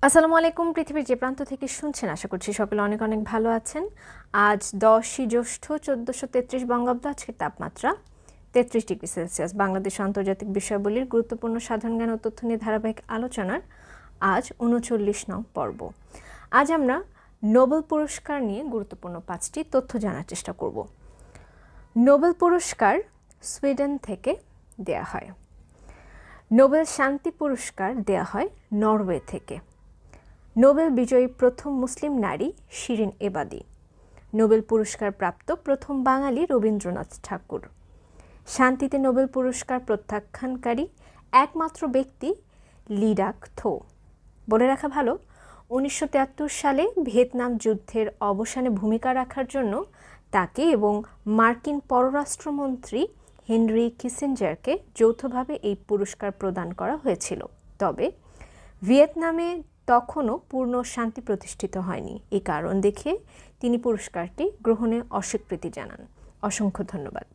আসসালামু আলাইকুম। পৃথিবীর যে প্রান্ত থেকে শুনছেন আশা করছি সকলে অনেক অনেক ভালো আছেন। আজ 10ই জ্যৈষ্ঠ 1433 বঙ্গাব্দ। আজকের তাপমাত্রা 33 ডিগ্রি সেলসিয়াস। বাংলাদেশ আন্তর্জাতিক বিষয়াবলীর গুরুত্বপূর্ণ সাধারণ জ্ঞান ও তথ্য নিয়ে ধারাবাহিক আলোচনার আজ 39 নং পর্ব। আজ আমরা নোবেল পুরস্কার নিয়ে গুরুত্বপূর্ণ 5টি তথ্য জানার চেষ্টা করব। নোবেল পুরস্কার সুইডেন থেকে দেয়া হয়। নোবেল শান্তি পুরস্কার দেয়া হয় নরওয়ে থেকে। নোবেল বিজয়ী প্রথম মুসলিম নারী শিরিন এবাদি। নোবেল পুরস্কার প্রাপ্ত প্রথম বাঙালি রবীন্দ্রনাথ ঠাকুর। শান্তিতে নোবেল পুরস্কার প্রত্যাখ্যানকারী একমাত্র ব্যক্তি লি ডাক থো। বলে রাখা ভালো, 1973 সালে ভিয়েতনাম যুদ্ধের অবসানে ভূমিকা রাখার জন্য তাকে এবং মার্কিন পররাষ্ট্রমন্ত্রী হেনরি কিসিঞ্জারকে যৌথভাবে এই পুরস্কার প্রদান করা হয়েছিল। তবে ভিয়েতনামে তখনও পূর্ণ শান্তি প্রতিষ্ঠিত হয়নি। এই কারণ দেখে তিনি পুরস্কারটি গ্রহণে অস্বীকৃতি জানান। অসংখ্য ধন্যবাদ।